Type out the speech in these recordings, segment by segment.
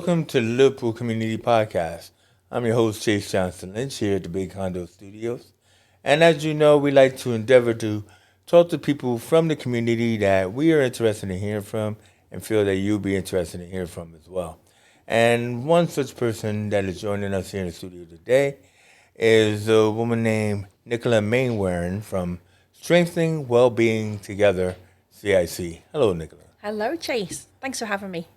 welcome to the Liverpool Community Podcast. I'm your host, Chase Johnson Lynch, here at the Big Condo Studios. And as you know, we like to endeavor to talk to people from the community that we are interested in hearing from and feel that you'll be interested in hearing from as well. And one such person that is joining us here in the studio today is a woman named Nicola Mainwaring from Strengthening Wellbeing Together CIC. Hello, Nicola. Hello, Chase. Thanks for having me.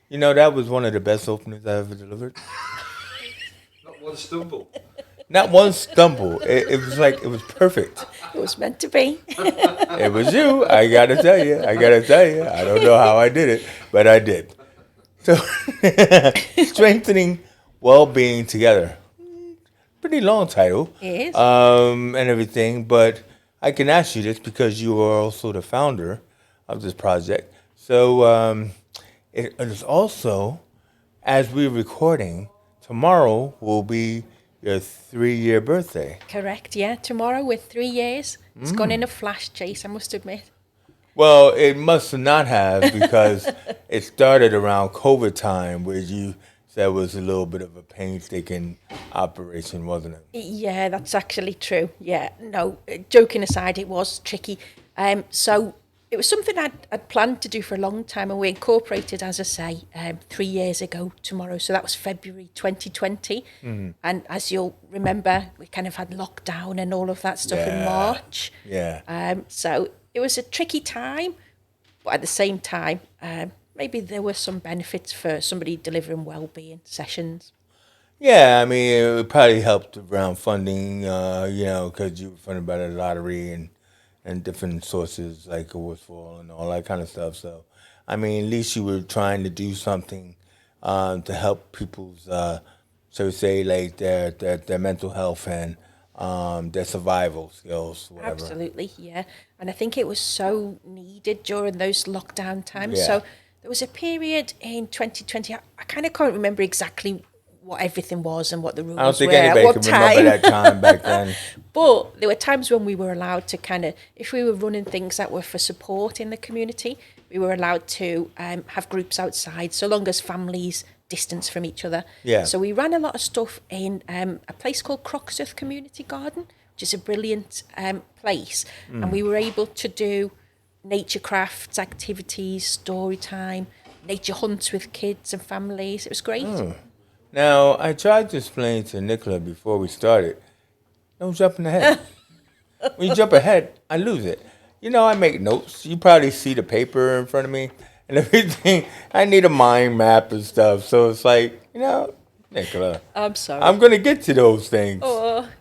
You know, that was one of the best openings I ever delivered. Not one stumble. Not one stumble. It was like, it was perfect. It was meant to be. It was you. I got to tell you. I don't know how I did it, but I did. So, Strengthening Wellbeing Together. Pretty long title. It is. And everything, but I can ask you this because you are also the founder of this project. So, it is also, as we're recording, tomorrow will be your 3-year birthday. Correct, yeah. Tomorrow with 3 years. It's gone in a flash, Chase, I must admit. Well, it must not have because it started around COVID time, where you said was a little bit of a painstaking operation, wasn't it? Yeah, that's actually true. Yeah, no, joking aside, it was tricky. So it was something I'd planned to do for a long time, and we incorporated, as I say, 3 years ago tomorrow. So that was February 2020. Mm-hmm. And as you'll remember, we kind of had lockdown and all of that stuff in March. Yeah. So it was a tricky time, but at the same time, maybe there were some benefits for somebody delivering wellbeing sessions. Yeah, I mean, it probably helped around funding, because you were funded by the lottery and different sources like Awardsful and all that kind of stuff. So, I mean, at least you were trying to do something to help people's, shall we say, like their mental health and their survival skills, whatever. Absolutely, yeah. And I think it was so needed during those lockdown times. Yeah. So there was a period in 2020, I kind of can't remember exactly what everything was and what the rules were. I don't think at anybody what can time. remember that time back then. But there were times when we were allowed to kind of, if we were running things that were for support in the community, we were allowed to have groups outside, so long as families distance from each other. Yeah. So we ran a lot of stuff in a place called Croxteth Community Garden, which is a brilliant place. And we were able to do nature crafts, activities, story time, nature hunts with kids and families. It was great. Now, I tried to explain to Nicola before we started, don't jump ahead. When you jump ahead, I lose it. You know, I make notes. You probably see the paper in front of me and everything. I need a mind map and stuff. So it's like, Nicola, I'm sorry. I'm going to get to those things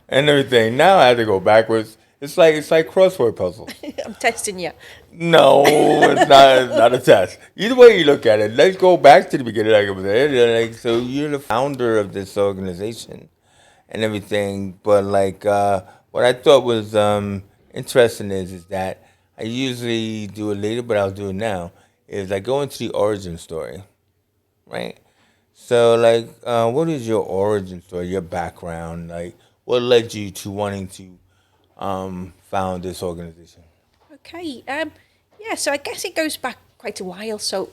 and everything. Now I have to go backwards. It's like crossword puzzles. I'm testing you. No, it's not a test. Either way you look at it, let's go back to the beginning. Like I was saying. So you're the founder of this organization and everything. But what I thought was interesting is that I usually do it later, but I'll do it now. Is I go into the origin story, right? So what is your origin story? Your background? What led you to wanting to found this organization? Okay. So I guess it goes back quite a while. So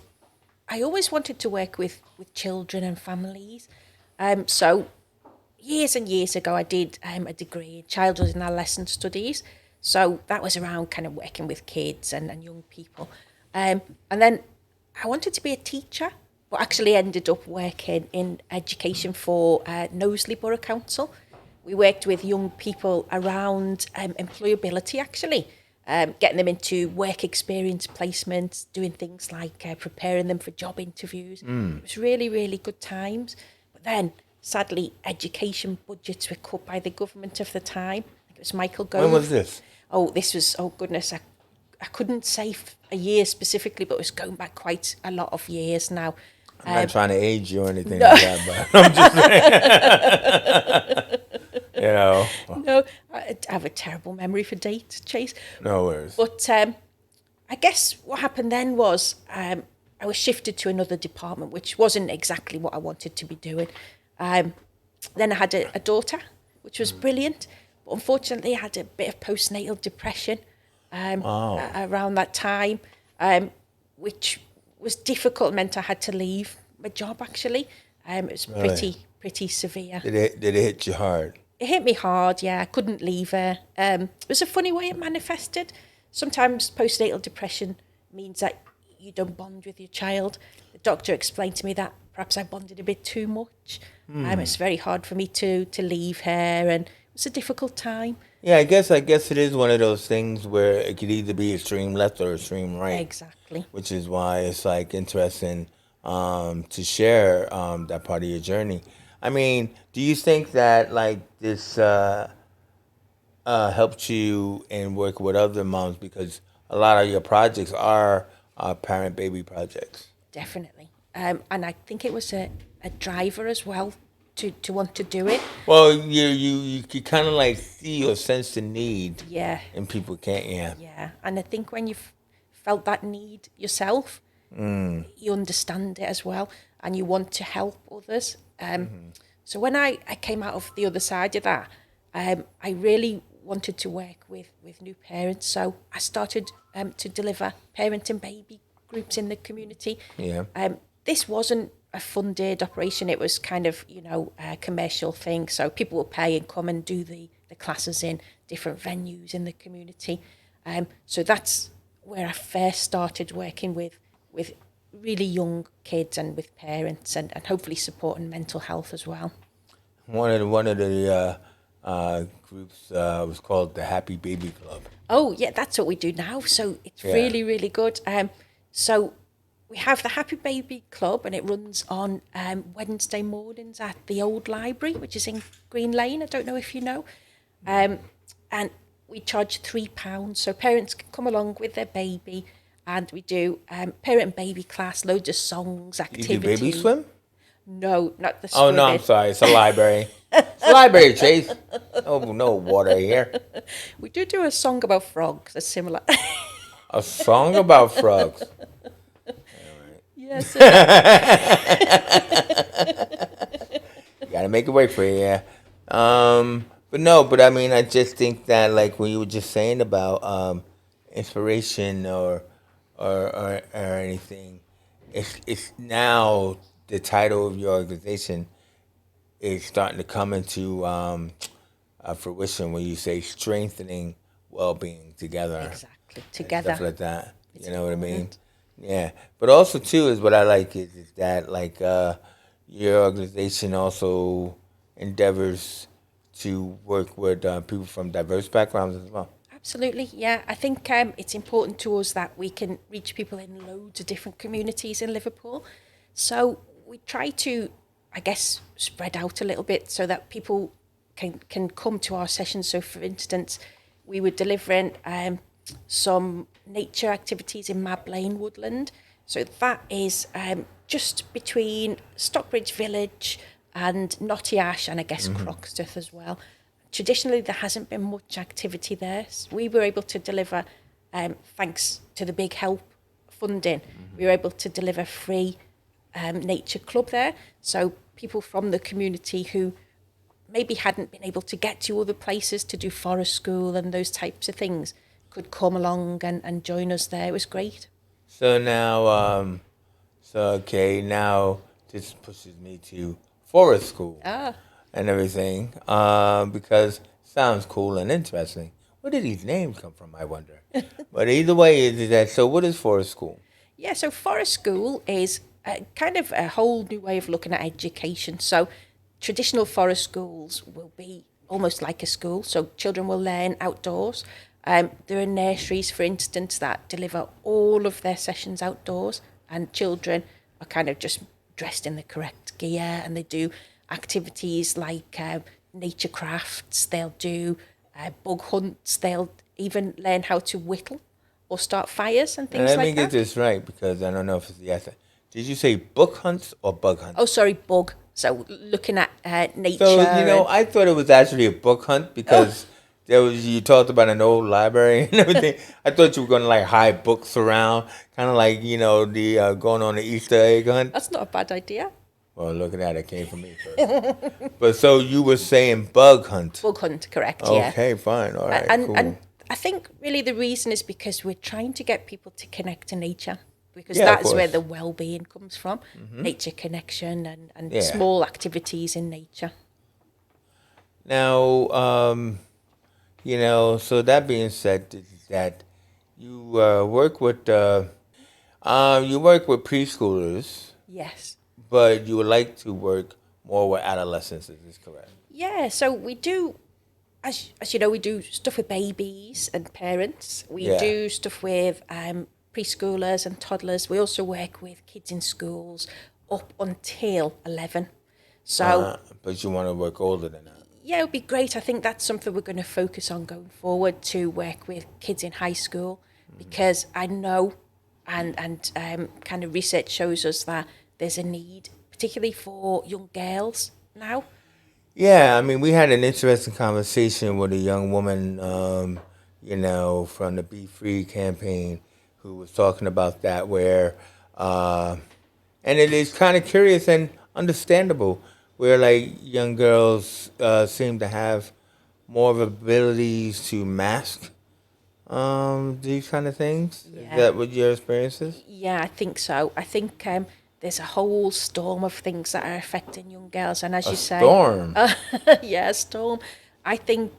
I always wanted to work with children and families. So years and years ago, I did a degree in childhood and adolescent studies. So that was around kind of working with kids and young people. And then I wanted to be a teacher, but actually ended up working in education for Knowsley Borough Council. We worked with young people around employability, actually, getting them into work experience placements, doing things like preparing them for job interviews. It was really, really good times. But then, sadly, education budgets were cut by the government of the time. I think it was Michael Gove. When was this? This was, goodness, I couldn't say a year specifically, but it was going back quite a lot of years now. I'm not trying to age you or anything like that, but I'm just saying. No, I have a terrible memory for dates, Chase. No worries. But I guess what happened then was I was shifted to another department, which wasn't exactly what I wanted to be doing. Then I had a daughter, which was brilliant. But unfortunately, I had a bit of postnatal depression around that time, which was difficult, meant I had to leave my job, actually. It was Really? pretty severe. Did it hit you hard? It hit me hard, yeah. I couldn't leave her. It was a funny way it manifested. Sometimes postnatal depression means that you don't bond with your child. The doctor explained to me that perhaps I bonded a bit too much. It's very hard for me to leave her, and it was a difficult time. Yeah, I guess it is one of those things where it could either be extreme left or extreme right. Exactly. Which is why it's like interesting to share that part of your journey. I mean, do you think that like this helped you in working with other moms, because a lot of your projects are parent baby projects? Definitely. And I think it was a driver as well to want to do it. Well, you kind of like see or sense the need. Yeah. And people can't. Yeah. Yeah. And I think when you've felt that need yourself, you understand it as well, and you want to help others. So when I came out of the other side of that, I really wanted to work with new parents. So I started to deliver parent and baby groups in the community. Yeah. This wasn't a funded operation. It was kind of, a commercial thing. So people would pay and come and do the classes in different venues in the community. So that's where I first started working with really young kids and with parents, and hopefully supporting mental health as well. One of the groups was called the Happy Baby Club. Oh, yeah, that's what we do now. So it's really, really good. So we have the Happy Baby Club, and it runs on Wednesday mornings at the old library, which is in Green Lane. I don't know if you know. And we charge £3. So parents can come along with their baby, and we do parent and baby class, loads of songs, activities. You do baby swim? No, not the Oh, swimming. no, I'm sorry. It's a library. It's a library, Chase. Oh, no water here. We do a song about frogs, that's similar. A song about frogs. Yes. You gotta make it work for you, yeah. But I mean, I just think that, like, when you were just saying about inspiration or anything, it's now the title of your organization is starting to come into fruition when you say strengthening wellbeing together. Exactly. And Together. stuff like that. It's You know what I mean? important. Yeah. But also, too, is what I like is that, like, your organization also endeavors to work with people from diverse backgrounds as well. Absolutely, yeah. I think it's important to us that we can reach people in loads of different communities in Liverpool. So we try to, I guess, spread out a little bit so that people can come to our sessions. So, for instance, we were delivering some nature activities in Mab Lane Woodland. So that is just between Stockbridge Village and Notty Ash, and I guess Croxteth as well. Traditionally, there hasn't been much activity there. So we were able to deliver, thanks to the Big Help funding, we were able to deliver free nature club there. So people from the community who maybe hadn't been able to get to other places to do forest school and those types of things could come along and join us there. It was great. So now, now this pushes me to forest school and everything, because it sounds cool and interesting. Where did these names come from, I wonder? But either way, is that so? What is forest school? Yeah, so forest school is kind of a whole new way of looking at education. So traditional forest schools will be almost like a school. So children will learn outdoors. There are nurseries, for instance, that deliver all of their sessions outdoors, and children are kind of just dressed in the correct gear, and they do activities like nature crafts. They'll do bug hunts. They'll even learn how to whittle or start fires and things Let like me get that. this right, because I don't know if it's the answer. Did you say book hunts or bug hunts? Oh, sorry, bug. So looking at nature. So, and- I thought it was actually a book hunt because you talked about an old library and everything. I thought you were going to like hide books around, kind of like, the going on the Easter egg hunt. That's not a bad idea. Well, look at that. It came from me first. But so you were saying bug hunt. Bug hunt, correct, yeah. Okay, fine. All right, and cool. and I think really the reason is because we're trying to get people to connect to nature. because Yeah, of that's where course. the well-being comes from, nature connection and Yeah. small activities in nature. Now, so that being said, is that you you work with preschoolers, Yes. but you would like to work more with adolescents. Is this correct? Yeah, so we do, as you know, we do stuff with babies and parents. We Yeah. do stuff with preschoolers and toddlers. We also work with kids in schools up until 11. So, But you want to work older than that. yeah, it would be great. I think that's something we're going to focus on going forward, to work with kids in high school, because I know and kind of research shows us that there's a need, particularly for young girls now. Yeah, I mean, we had an interesting conversation with a young woman, from the Be Free campaign, who was talking about that, and it is kind of curious and understandable, where like young girls seem to have more of abilities to mask these kind of things. Is Yeah. that what your experience is? Yeah, I think so. I think there's a whole storm of things that are affecting young girls, and as you say, Storm. yeah, a storm. I think,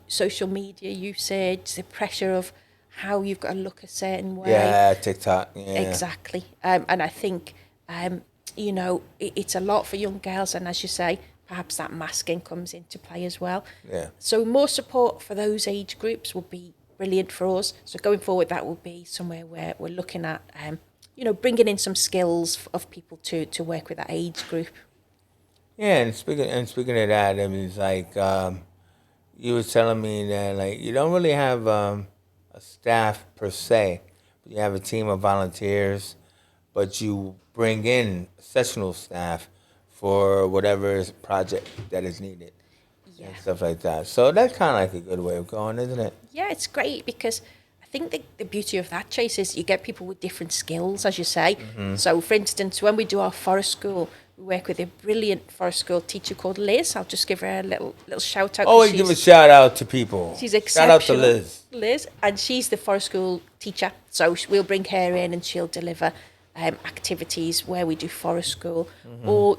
social media usage, the pressure of how you've got to look a certain way. Yeah, TikTok. Yeah. Exactly. And I think, it's a lot for young girls. And as you say, perhaps that masking comes into play as well. Yeah. So more support for those age groups would be brilliant for us. So going forward, that will be somewhere where we're looking at, bringing in some skills of people to work with that age group. Yeah, and speaking of that, I mean, it's like you were telling me that like you don't really have a staff per se, but you have a team of volunteers, but you bring in sessional staff for whatever project that is needed Yeah. and stuff like that. So that's kind of like a good way of going, isn't it? Yeah, it's great because I think the beauty of that, Chase, is you get people with different skills, as you say. So, for instance, when we do our forest school, we work with a brilliant forest school teacher called Liz. I'll just give her a little shout out. Always give a shout out to people. She's Shout out to exceptional. Liz. Liz, and she's the forest school teacher. So we'll bring her in and she'll deliver activities where we do forest school, or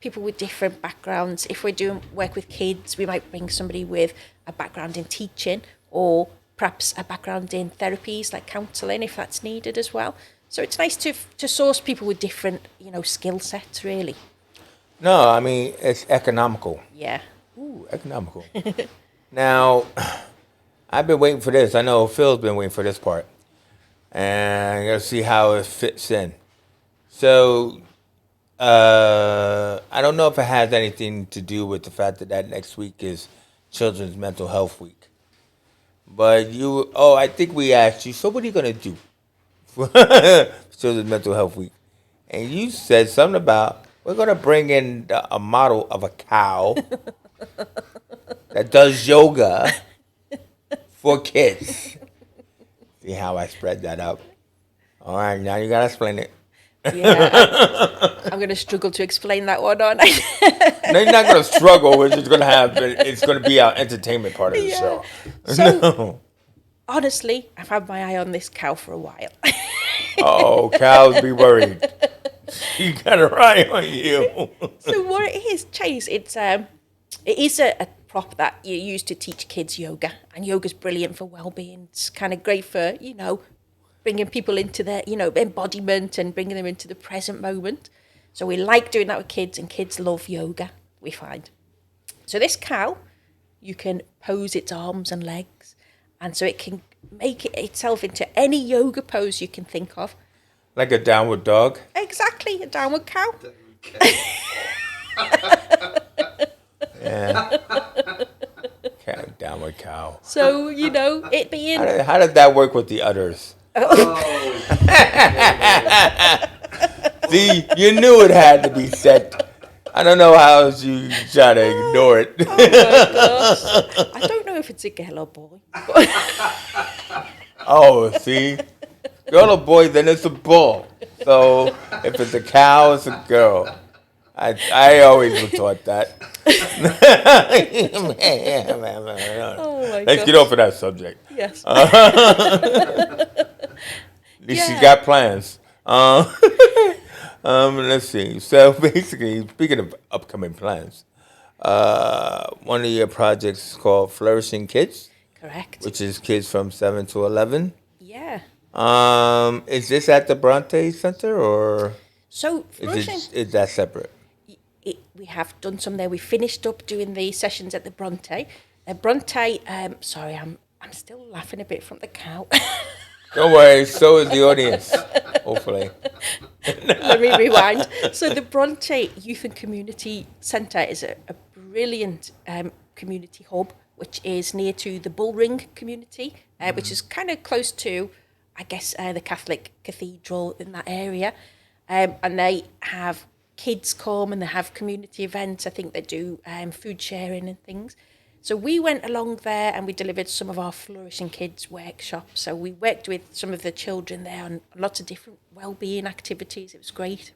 people with different backgrounds. If we're doing work with kids, we might bring somebody with a background in teaching, or perhaps a background in therapies like counselling if that's needed as well. So it's nice to source people with different skill sets, really. No, I mean it's economical. Yeah. Ooh, economical. Now, I've been waiting for this. I know Phil's been waiting for this part. And I gotta see how it fits in. So, I don't know if it has anything to do with the fact that next week is Children's Mental Health Week. But I think we asked you, so what are you gonna do for Children's Mental Health Week? And you said something about, we're gonna bring in a model of a cow that does yoga for kids. See how I spread that up? All right, now you gotta explain it. Yeah. I'm going to struggle to explain that one, aren't I? No, you're not gonna struggle. We're just gonna it's gonna be our entertainment part of the Yeah. show. So- No. Honestly, I've had my eye on this cow for a while. Oh, cows be worried. You got an eye on you. So what it is, Chase, it is a prop that you use to teach kids yoga, and yoga's brilliant for well-being. It's kind of great for bringing people into their embodiment and bringing them into the present moment. So we like doing that with kids, and kids love yoga, we find. So this cow, you can pose its arms and legs, and so it can make itself into any yoga pose you can think of. Like a downward dog. Exactly, a downward cow. Yeah. Downward cow. So, it being... How did that work with the udders? See, you knew it had to be said. I don't know how else you try to ignore it. Oh my gosh. I don't know if it's a girl or boy. Oh, see? Girl or boy, then it's a bull. So if it's a cow, it's a girl. I always was taught that. Oh my Let's gosh. get off of that subject. Yes. At least she got plans. Um, let's see. So basically, speaking of upcoming plans, one of your projects is called Flourishing Kids, Correct. which is kids from 7 to 11. Yeah. Is this at the Bronte Center or So flourishing. is that separate? We have done some there. We finished up doing the sessions at the Bronte. Bronte. Sorry, I'm still laughing a bit from the cow. Don't worry, so is the audience, hopefully. Let me rewind. So the Bronte Youth and Community Centre is a brilliant community hub, which is near to the Bullring community, which is kind of close to, I guess, the Catholic Cathedral in that area. And they have kids come and they have community events. I think they do food sharing and things. So we went along there and we delivered some of our Flourishing Kids workshops. So we worked with some of the children there on lots of different wellbeing activities. It was great.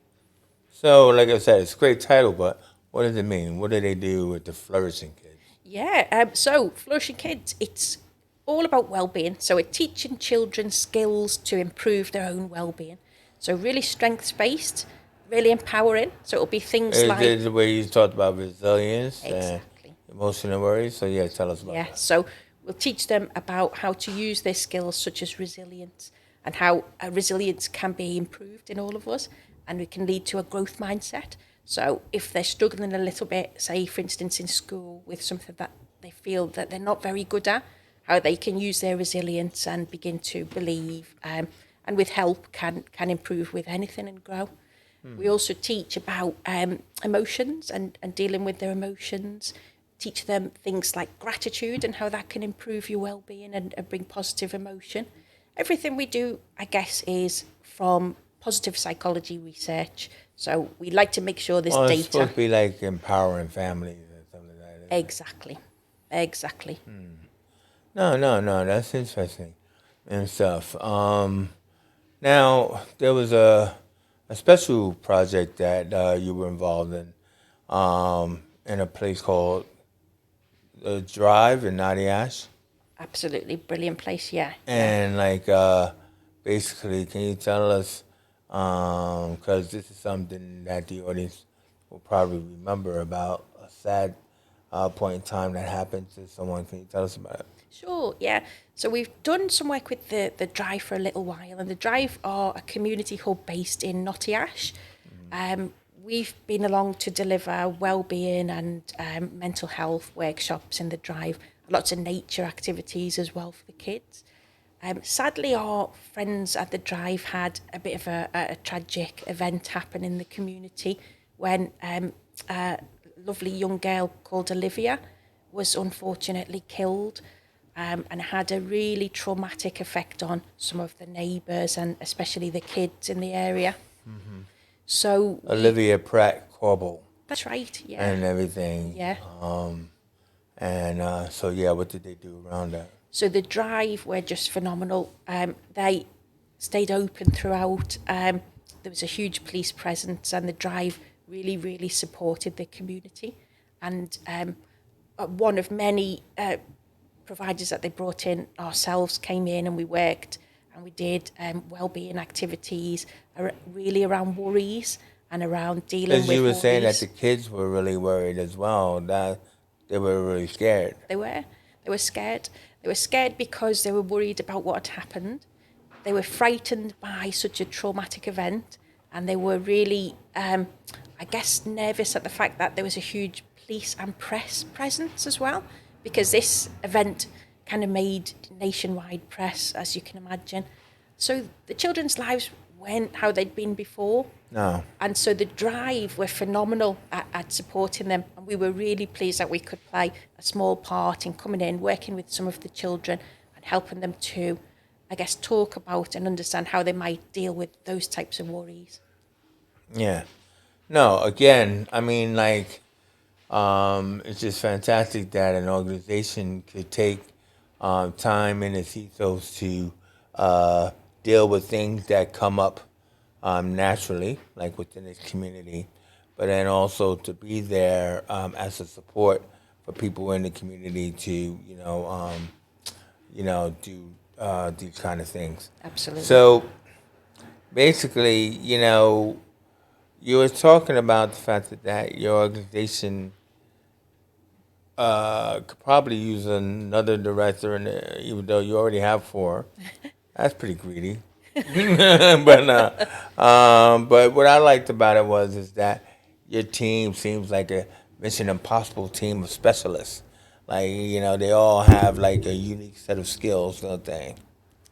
So, like I said, it's a great title, but what does it mean? What do they do with the Flourishing Kids? Yeah, so Flourishing Kids, it's all about wellbeing. So we're teaching children skills to improve their own wellbeing. So really strengths-based, really empowering. So it'll be things Is like... it the way you talked about resilience and Exactly. emotional worries? So, yeah, tell us about Yeah, that. so we'll teach them about how to use their skills such as resilience and how resilience can be improved in all of us and it can lead to a growth mindset. So if they're struggling a little bit, say, for instance, in school with something that they feel that they're not very good at, how they can use their resilience and begin to believe and with help can improve with anything and grow. We also teach about emotions and dealing with their emotions, teach them things like gratitude and how that can improve your well-being and bring positive emotion. Everything we do, I guess, is from positive psychology research. So we like to make sure this Well, it's data... supposed to be like empowering families or something like that. Exactly. No, that's interesting and stuff. Now, there was a special project that you were involved in a place called the Drive in Nadiash. Absolutely brilliant place, yeah. And basically, can you tell us, because this is something that the audience will probably remember about a sad point in time that happened to someone. Can you tell us about it? Sure, yeah. So we've done some work with the Drive for a little while, and the Drive are a community hub based in Nottingham. We've been along to deliver wellbeing and mental health workshops in the Drive, lots of nature activities as well for the kids. Sadly, our friends at the Drive had a bit of a tragic event happen in the community when a lovely young girl called Olivia was unfortunately killed. And it had a really traumatic effect on some of the neighbours and especially the kids in the area. Mm-hmm. So Olivia Pratt Corbel that's right, yeah. and everything. Yeah. So yeah, what did they do around that? So the Drive were just phenomenal. They stayed open throughout. There was a huge police presence, and the Drive really, really supported the community. And one of many providers that they brought in ourselves came in, and we worked and we did wellbeing activities, really around worries and around dealing with Because you were worries. saying that the kids were really worried as well, that they were really scared. They were scared. They were scared because they were worried about what had happened. They were frightened by such a traumatic event, and they were really, I guess, nervous at the fact that there was a huge police and press presence as well, because this event kind of made nationwide press, as you can imagine. So the children's lives weren't how they'd been before. No. And so the Drive were phenomenal at supporting them. And we were really pleased that we could play a small part in coming in, working with some of the children and helping them to, I guess, talk about and understand how they might deal with those types of worries. Yeah. No, again, I mean, it's just fantastic that an organization could take time in its ethos to deal with things that come up naturally, like within its community, but then also to be there as a support for people in the community to, do these kind of things. Absolutely. So basically, you were talking about the fact that your organization could probably use another director, in there, even though you already have four. That's pretty greedy. But what I liked about it is that your team seems like a Mission Impossible team of specialists. Like they all have like a unique set of skills, don't they?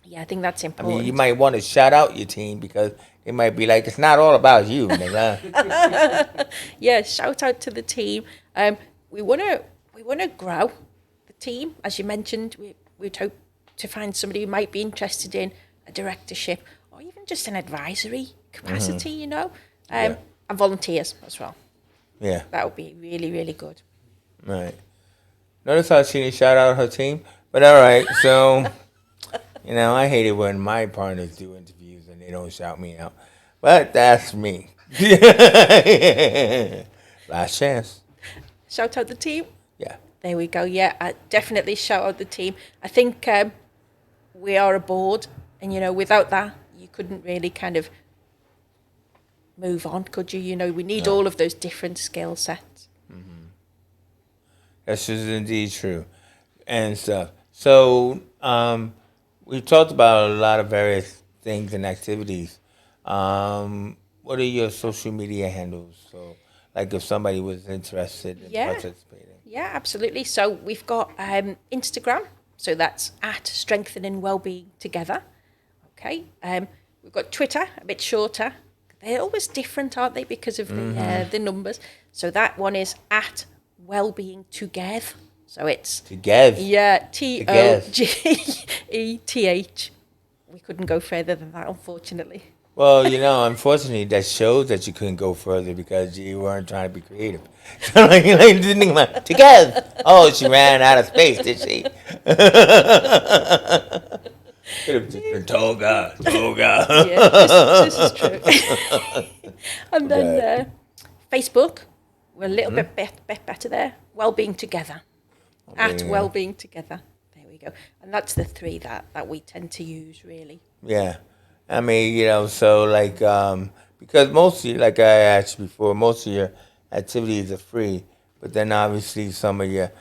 Yeah, I think that's I mean, you important. might want to shout out your team because they might be like, it's not all about you, nigga. Yeah, shout out to the team. We wanna grow the team, as you mentioned. We'd hope to find somebody who might be interested in a directorship or even just an advisory capacity. Yeah. And volunteers as well. Yeah, That would be really, really good. right. Notice how she didn't shout out her team? But all right, so, I hate it when my partners do interviews and they don't shout me out. But that's me. Last chance. Shout out the team. Yeah. There we go. Yeah, I definitely shout out the team. I think we are a board, and without that, you couldn't really kind of move on, could you? We need all of those different skill sets. That's just indeed true. And stuff. So, we've talked about a lot of various things and activities. What are your social media handles? So, like if somebody was interested in Yeah. participating. Yeah, absolutely. So we've got Instagram. So that's at Strengthening Wellbeing Together. Okay. We've got Twitter, a bit shorter. They're always different, aren't they, because of the numbers. So that one is at Wellbeing Together. So it's Together. yeah, TOGETH. We couldn't go further than that, unfortunately. Well, unfortunately, that shows that you couldn't go further because you weren't trying to be creative. Together. Oh, she ran out of space, did she? Could have just been toga. Yeah, this is true. And then Facebook, we're a little bit better there. Wellbeing Together. At Wellbeing Together. There we go. And that's the three that we tend to use, really. Yeah. I mean, so like, because most of you, like I asked you before, most of your activities are free, but then obviously some of your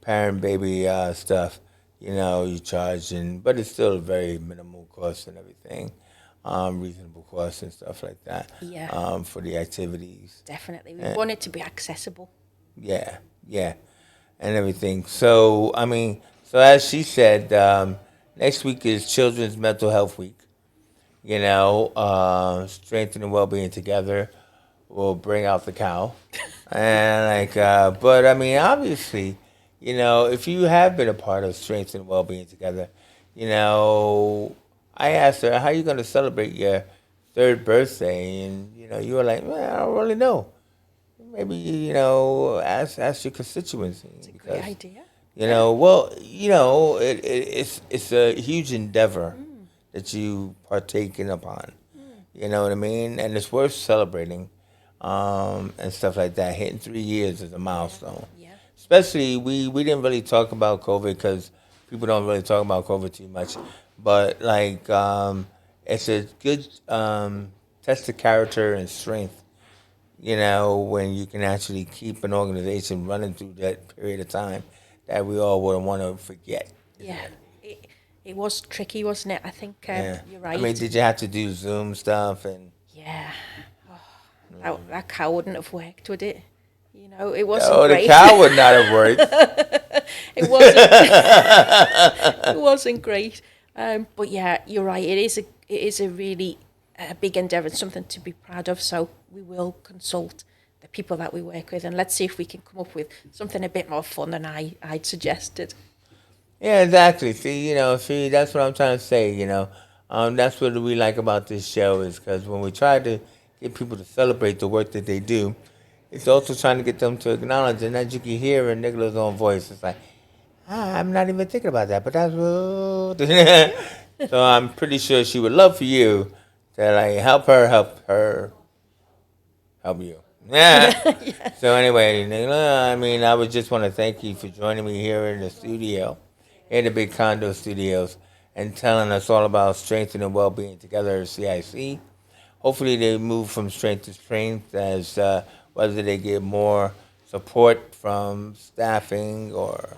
parent-baby stuff, you charge, but it's still a very minimal cost and everything, reasonable cost and stuff like that. Yeah. For the activities. Definitely. We want it to be accessible. Yeah, and everything. So, I mean, so as she said, next week is Children's Mental Health Week. Strengthening Wellbeing Together will bring out the cow. And but I mean, obviously, if you have been a part of Strengthening Wellbeing Together, I asked her, how are you going to celebrate your third birthday? And, you were like, well, I don't really know. Maybe, ask your constituency. It's a great idea. It's a huge endeavor that you partaking upon. You know what I mean? And it's worth celebrating, and stuff like that. Hitting 3 years is a milestone. Yeah. Especially, we didn't really talk about COVID because people don't really talk about COVID too much. But, it's a good test of character and strength, when you can actually keep an organization running through that period of time that we all would want to forget. Yeah. It was tricky, wasn't it? I think you're right. I mean, did you have to do Zoom stuff and? Yeah. Oh, that cow wouldn't have worked, would it? It wasn't The great. cow would not have worked. It wasn't. It wasn't great. But yeah, you're right. It is a really big endeavour and something to be proud of. So we will consult the people that we work with, and let's see if we can come up with something a bit more fun than I'd suggested. Yeah, exactly. See, that's what I'm trying to say. That's what we like about this show is because when we try to get people to celebrate the work that they do, it's also trying to get them to acknowledge, and as you can hear in Nicola's own voice, it's like, I'm not even thinking about that, but that's what. So I'm pretty sure she would love for you to help you. Yeah. So anyway, Nicola, I mean, I would just want to thank you for joining me here in the studio, in the Big Condo Studios, and telling us all about Strengthening Wellbeing Together CIC. hopefully they move from strength to strength as whether they get more support from staffing or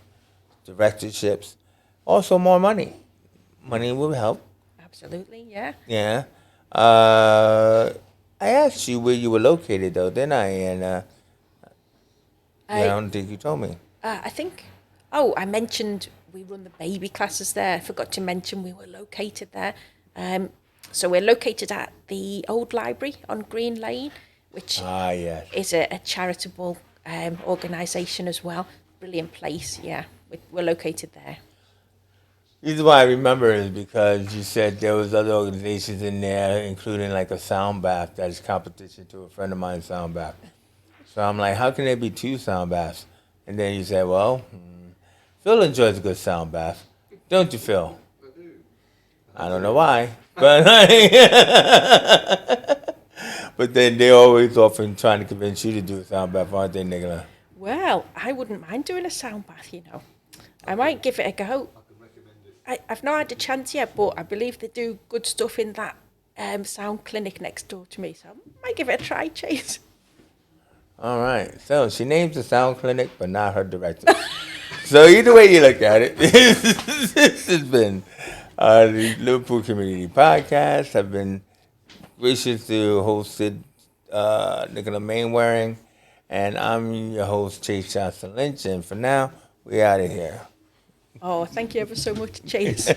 directorships. Also, more money. Money will help. Absolutely, yeah. Yeah. Uh, I asked you where you were located, though, didn't I? And I I don't think you told me. I think. Oh, I mentioned we run the baby classes there. I forgot to mention we were located there. So we're located at the old library on Green Lane, which Ah, yes. is a charitable organisation as well. Brilliant place, yeah. We're located there. The reason why I remember is because you said there was other organizations in there, including like a sound bath that is competition to a friend of mine's sound bath. So I'm like, how can there be two sound baths? And then you said, well, Phil enjoys a good sound bath, don't you, Phil? I don't know why, but but then they always often trying to convince you to do a sound bath, aren't they, Nicola? Well, I wouldn't mind doing a sound bath, you know. I might give it a go. I've not had a chance yet, but I believe they do good stuff in that sound clinic next door to me, so I might give it a try, Chase. All right. So she names the sound clinic, but not her director. So either way you look at it, this has been the Liverpool Community Podcast. I've been gracious to hosted Nicola Mainwaring, and I'm your host, Chase Johnson Lynch. And for now, we out of here. Oh, thank you ever so much, Chase.